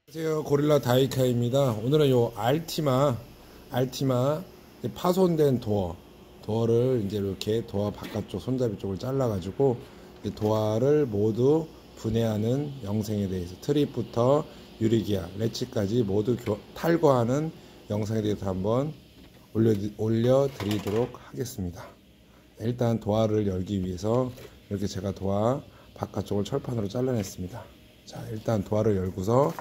안녕하세요. 고릴라 다이카입니다. 오늘은 요 알티마 파손된 도어를 이제 이렇게 도어 바깥쪽 손잡이 쪽을 잘라가지고 이 도어를 모두 분해하는 영상에 대해서 트립부터 유리기아, 레치까지 모두 탈거하는 영상에 대해서 한번 올려드리도록 하겠습니다. 일단 도어를 열기 위해서 이렇게 제가 도어 바깥쪽을 철판으로 잘라냈습니다. 자, 일단 도어를 열고서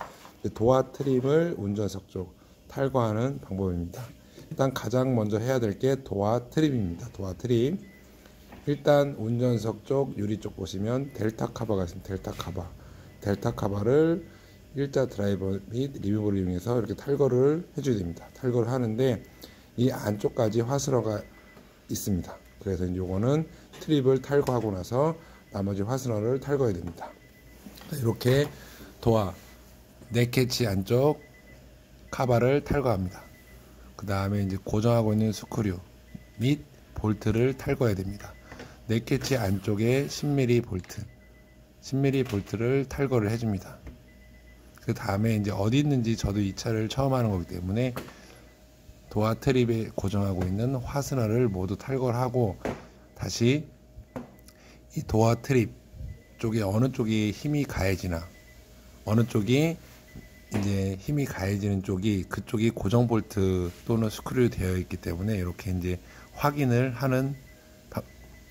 도어 트림을 운전석 쪽 탈거하는 방법입니다. 일단 가장 먼저 해야 될 게 도어 트림입니다. 도어 트림. 일단 운전석 쪽 유리 쪽 보시면 델타 카바가 있습니다. 델타 카바를 일자 드라이버 및 리무버를 이용해서 이렇게 탈거를 해줘야 됩니다. 탈거를 하는데 이 안쪽까지 화스너가 있습니다. 그래서 이거는 트립을 탈거하고 나서 나머지 화스너를 탈거해야 됩니다. 이렇게 도어 넥캐치 안쪽 카바를 탈거합니다. 그 다음에 이제 고정하고 있는 스크류 및 볼트를 탈거해야 됩니다. 넥캐치 안쪽에 10mm 볼트를 탈거를 해줍니다. 그 다음에 이제 어디 있는지 저도 이 차를 처음 하는 거기 때문에 도어 트립에 고정하고 있는 화스너를 모두 탈거를 하고 다시 이 도어 트립 쪽에 어느 쪽이 힘이 가해지나 어느 쪽이 이제 힘이 가해지는 그쪽이 고정 볼트 또는 스크류 되어 있기 때문에 이렇게 이제 확인을 하는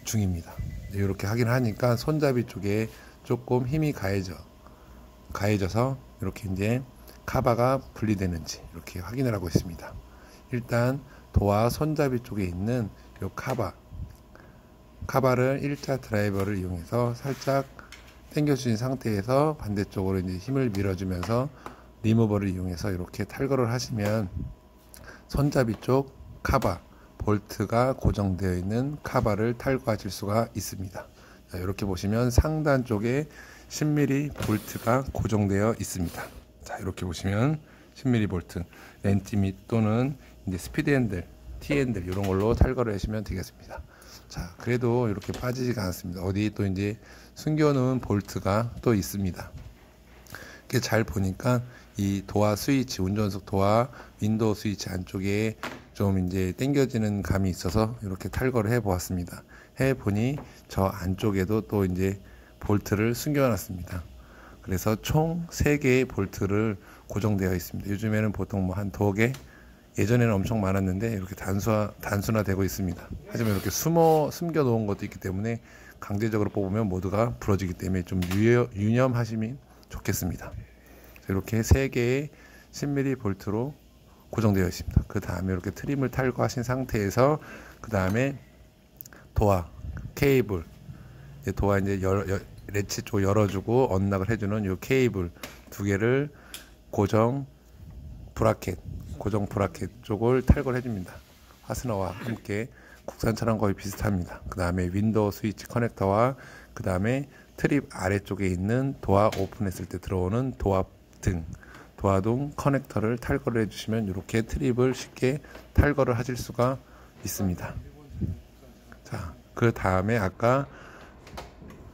중입니다. 이렇게 확인하니까 손잡이 쪽에 조금 힘이 가해져서 이렇게 이제 카바가 분리되는지 이렇게 확인을 하고 있습니다. 일단 도어 손잡이 쪽에 있는 이 카바를 일자 드라이버를 이용해서 살짝 당겨주신 상태에서 반대쪽으로 이제 힘을 밀어주면서 리무버를 이용해서 이렇게 탈거를 하시면 손잡이 쪽 카바, 볼트가 고정되어 있는 카바를 탈거하실 수가 있습니다. 자, 이렇게 보시면 상단 쪽에 10mm 볼트가 고정되어 있습니다. 자, 이렇게 보시면 10mm 볼트, 렌치 및 또는 이제 스피드 핸들, T 핸들 이런 걸로 탈거를 하시면 되겠습니다. 자, 그래도 이렇게 빠지지가 않습니다. 어디 또 이제 숨겨놓은 볼트가 또 있습니다. 이렇게 잘 보니까 이 도어 스위치, 운전석 도어 윈도우 스위치 안쪽에 좀 이제 당겨지는 감이 있어서 이렇게 탈거를 해 보았습니다. 해 보니 저 안쪽에도 또 이제 볼트를 숨겨 놨습니다. 그래서 총 3개의 볼트를 고정되어 있습니다. 요즘에는 보통 뭐 한 2개, 예전에는 엄청 많았는데 이렇게 단순화되고 있습니다. 하지만 이렇게 숨겨 놓은 것도 있기 때문에 강제적으로 뽑으면 모두가 부러지기 때문에 좀 유념하시면 좋겠습니다. 이렇게 3개의 10mm 볼트로 고정되어 있습니다. 그 다음에 이렇게 트림을 탈거하신 상태에서 그 다음에 도어 케이블, 도어 이제 레치 쪽 열어주고 언락을 해주는 이 케이블 2개를 고정 브라켓 쪽을 탈거를 해줍니다. 화스너와 함께 국산차랑 거의 비슷합니다. 그 다음에 윈도우 스위치 커넥터와 그 다음에 트립 아래쪽에 있는 도어 오픈했을 때 들어오는 도어등 커넥터를 탈거를 해주시면 이렇게 트립을 쉽게 탈거를 하실 수가 있습니다. 자, 그 다음에 아까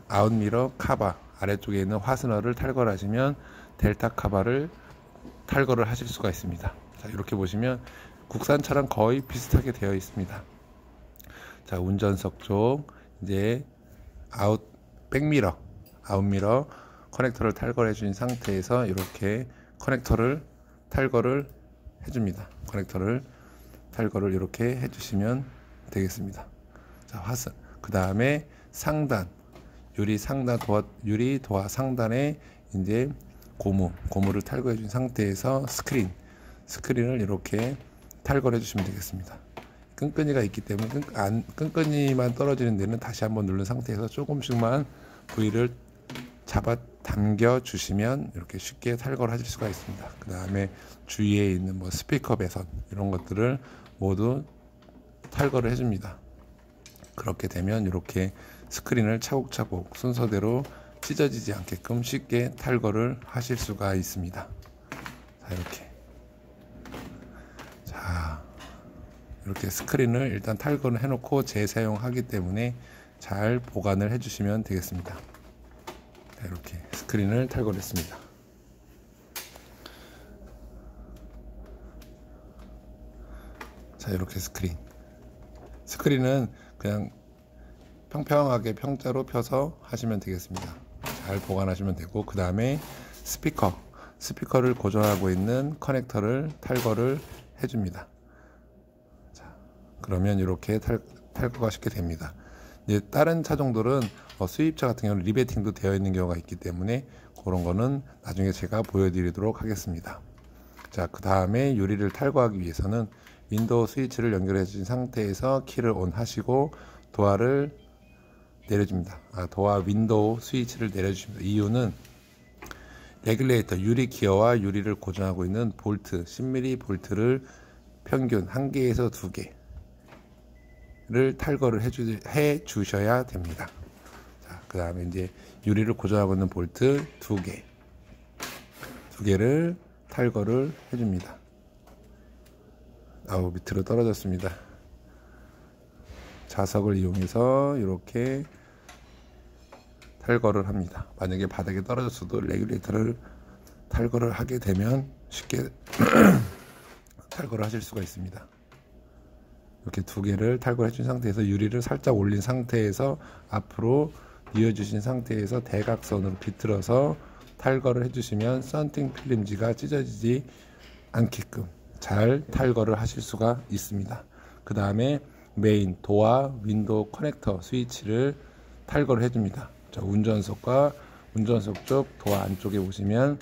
아웃미러 카바 아래쪽에 있는 화스너를 탈거를 하시면 델타 카바를 탈거를 하실 수가 있습니다. 자, 이렇게 보시면 국산차랑 거의 비슷하게 되어 있습니다. 자, 운전석 쪽 이제 아웃미러 커넥터를 탈거를 해준 상태에서 이렇게 커넥터를 탈거를 해줍니다. 커넥터를 탈거를 이렇게 해주시면 되겠습니다. 자, 그 다음에 상단 유리 도어 상단에 이제 고무를 탈거해 준 상태에서 스크린을 이렇게 탈거를 해주시면 되겠습니다. 끈끈이가 있기 때문에 끈끈이만 떨어지는 데는 다시 한번 누른 상태에서 조금씩만 부위를 잡아 당겨 주시면 이렇게 쉽게 탈거를 하실 수가 있습니다. 그 다음에 주위에 있는 뭐 스피커 배선 이런 것들을 모두 탈거를 해줍니다. 그렇게 되면 이렇게 스크린을 차곡차곡 순서대로 찢어지지 않게끔 쉽게 탈거를 하실 수가 있습니다. 자, 이렇게 스크린을 일단 탈거를 해놓고 재사용하기 때문에 잘 보관을 해주시면 되겠습니다. 이렇게 스크린을 탈거를 했습니다. 자, 이렇게 스크린은 그냥 평평하게 평자로 펴서 하시면 되겠습니다. 잘 보관하시면 되고, 그 다음에 스피커를 고정하고 있는 커넥터를 탈거를 해줍니다. 자, 그러면 이렇게 탈거가 쉽게 됩니다. 이제 다른 차종들은 수입차 같은 경우는 리베팅도 되어 있는 경우가 있기 때문에 그런 거는 나중에 제가 보여드리도록 하겠습니다. 자, 그 다음에 유리를 탈거하기 위해서는 윈도우 스위치를 연결해 주신 상태에서 키를 ON 하시고 도어를 내려줍니다. 도어 윈도우 스위치를 내려주십니다. 이유는 레귤레이터 유리 기어와 유리를 고정하고 있는 볼트 10mm 볼트를 평균 1개에서 2개를 탈거를 해 주셔야 됩니다. 자, 그 다음에 이제 유리를 고정하고 있는 볼트 2개를 탈거를 해줍니다. 밑으로 떨어졌습니다. 자석을 이용해서 이렇게 탈거를 합니다. 만약에 바닥에 떨어졌어도 레귤레이터를 탈거를 하게 되면 쉽게 탈거를 하실 수가 있습니다. 이렇게 2개를 탈거해 준 상태에서 유리를 살짝 올린 상태에서 앞으로 뉘어주신 상태에서 대각선으로 비틀어서 탈거를 해주시면 썬팅 필름지가 찢어지지 않게끔 잘 탈거를 하실 수가 있습니다. 그 다음에 메인 도어 윈도우 커넥터 스위치를 탈거를 해줍니다. 자, 운전석 쪽 도어 안쪽에 보시면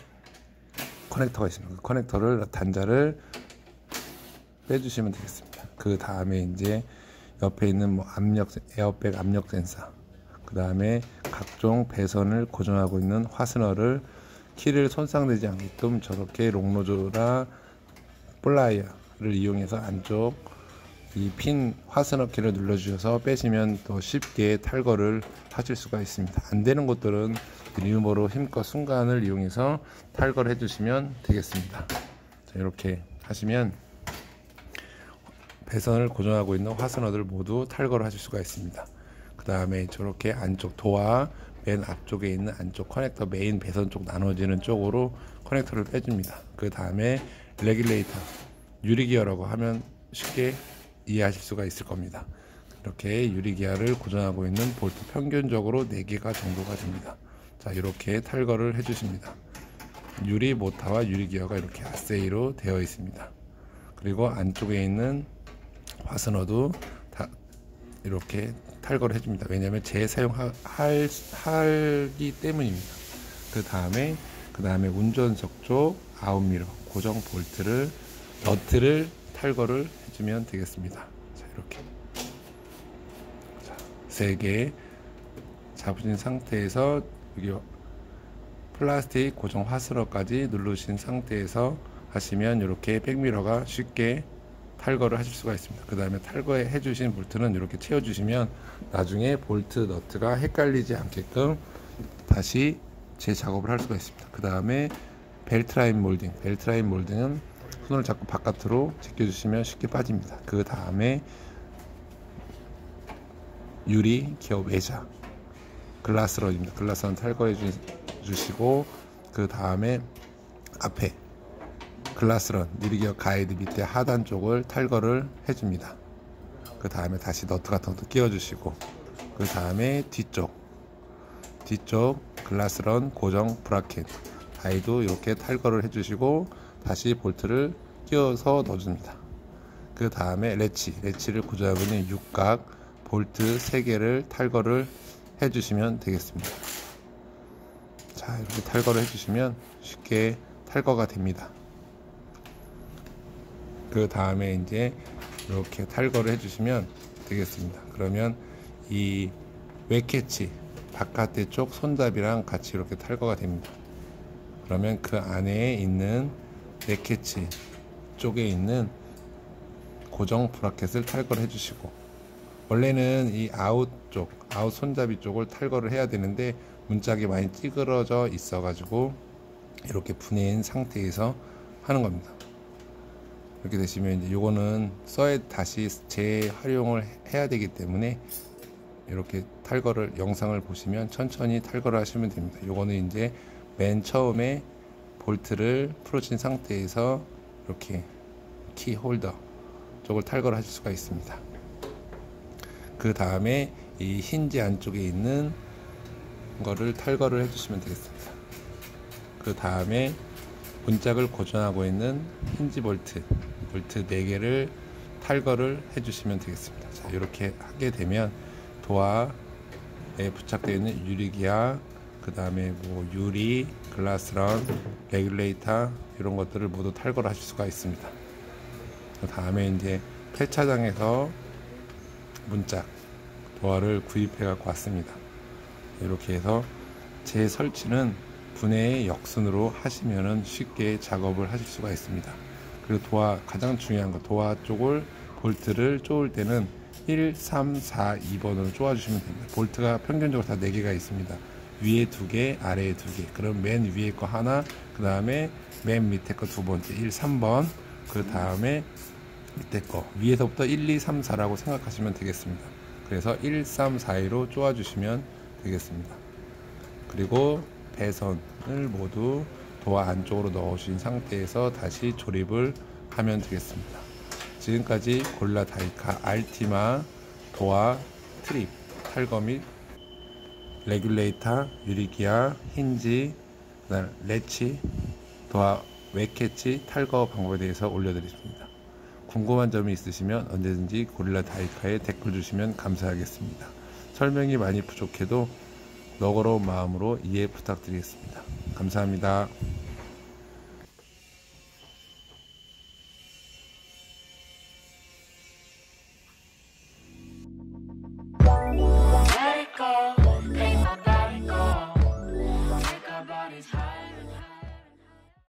커넥터가 있습니다. 그 커넥터를 단자를 빼주시면 되겠습니다. 그 다음에 이제 옆에 있는 에어백 압력 센서, 그 다음에 각종 배선을 고정하고 있는 화스너를 키를 손상되지 않게끔 저렇게 롱노즈나 플라이어를 이용해서 안쪽 이 핀 화스너 키를 눌러주셔서 빼시면 더 쉽게 탈거를 하실 수가 있습니다. 안 되는 것들은 리무버로 힘껏 순간을 이용해서 탈거를 해주시면 되겠습니다. 자, 이렇게 하시면 배선을 고정하고 있는 화스너들 모두 탈거를 하실 수가 있습니다. 그 다음에 저렇게 안쪽 도어 맨 앞쪽에 있는 안쪽 커넥터 메인 배선 쪽 나눠지는 쪽으로 커넥터를 빼줍니다. 그 다음에 레귤레이터 유리기어라고 하면 쉽게 이해하실 수가 있을 겁니다. 이렇게 유리기어를 고정하고 있는 볼트 평균적으로 4개가 정도가 됩니다. 자, 이렇게 탈거를 해주십니다. 유리 모터와 유리기어가 이렇게 아세이로 되어 있습니다. 그리고 안쪽에 있는 화스너도 다 이렇게 탈거를 해줍니다. 왜냐하면 재사용하기 때문입니다. 그 다음에 운전석 쪽 아웃미러 고정 볼트를 너트를 탈거를 해주면 되겠습니다. 자, 이렇게 3개 잡으신 상태에서 여기 플라스틱 고정 화스러까지 누르신 상태에서 하시면 이렇게 백미러가 쉽게 탈거를 하실 수가 있습니다. 그 다음에 탈거해 주신 볼트는 이렇게 채워주시면 나중에 볼트 너트가 헷갈리지 않게끔 다시 재작업을 할 수가 있습니다. 그 다음에 벨트라인 몰딩은 손을 잡고 바깥으로 제껴주시면 쉽게 빠집니다. 그 다음에 유리 기어 외자 글라스런입니다. 글라스런 탈거해 주시고 그 다음에 앞에 글라스런 유리기어 가이드 밑에 하단 쪽을 탈거를 해줍니다. 그 다음에 다시 너트 같은 것도 끼워주시고 그 다음에 뒤쪽 글라스런 고정 브라켓 가이드 이렇게 탈거를 해주시고 다시 볼트를 끼워서 넣어줍니다. 그 다음에 레치를 고정하고 있는 육각 볼트 3개를 탈거를 해주시면 되겠습니다. 자, 이렇게 탈거를 해주시면 쉽게 탈거가 됩니다. 그 다음에 이제 이렇게 탈거를 해주시면 되겠습니다. 그러면 이 웨캐치 바깥에 쪽 손잡이랑 같이 이렇게 탈거가 됩니다. 그러면 그 안에 있는 웨캐치 쪽에 있는 고정 브라켓을 탈거를 해주시고, 원래는 이 아웃 손잡이 쪽을 탈거를 해야 되는데 문짝이 많이 찌그러져 있어 가지고 이렇게 분해인 상태에서 하는 겁니다. 이렇게 되시면 이제 요거는 다시 재활용을 해야 되기 때문에 이렇게 탈거를 영상을 보시면 천천히 탈거를 하시면 됩니다. 요거는 이제 맨 처음에 볼트를 풀어진 상태에서 이렇게 키 홀더 쪽을 탈거를 하실 수가 있습니다. 그 다음에 이 힌지 안쪽에 있는 거를 탈거를 해주시면 되겠습니다. 그 다음에 문짝을 고정하고 있는 힌지 볼트 4개를 탈거를 해주시면 되겠습니다. 자, 이렇게 하게 되면 도어에 부착되어 있는 유리기아, 그 다음에 뭐 유리, 글라스런, 레귤레이터 이런 것들을 모두 탈거를 하실 수가 있습니다. 그 다음에 이제 폐차장에서 문짝 도어를 구입해 갖고 왔습니다. 이렇게 해서 재설치는 분해의 역순으로 하시면은 쉽게 작업을 하실 수가 있습니다. 그리고 도어, 가장 중요한 거, 도어 쪽을 볼트를 쪼을 때는 1, 3, 4, 2번으로 쪼아 주시면 됩니다. 볼트가 평균적으로 다 4개가 있습니다. 위에 2개, 아래에 2개. 그럼 맨 위에 거 하나, 그 다음에 맨 밑에 거 2번째 1, 3번, 그 다음에 밑에 거 위에서부터 1, 2, 3, 4라고 생각하시면 되겠습니다. 그래서 1, 3, 4로 쪼아 주시면 되겠습니다. 그리고 배선을 모두 도어 안쪽으로 넣으신 상태에서 다시 조립을 하면 되겠습니다. 지금까지 고릴라 다이카 알티마 도어 트립 탈거 및 레귤레이터, 유리기아, 힌지, 레치, 도어 웹캐치 탈거 방법에 대해서 올려드렸습니다. 궁금한 점이 있으시면 언제든지 고릴라 다이카에 댓글 주시면 감사하겠습니다. 설명이 많이 부족해도 너그러운 마음으로 이해 부탁드리겠습니다. 감사합니다. Let it go, make my body go. Take our bodies high.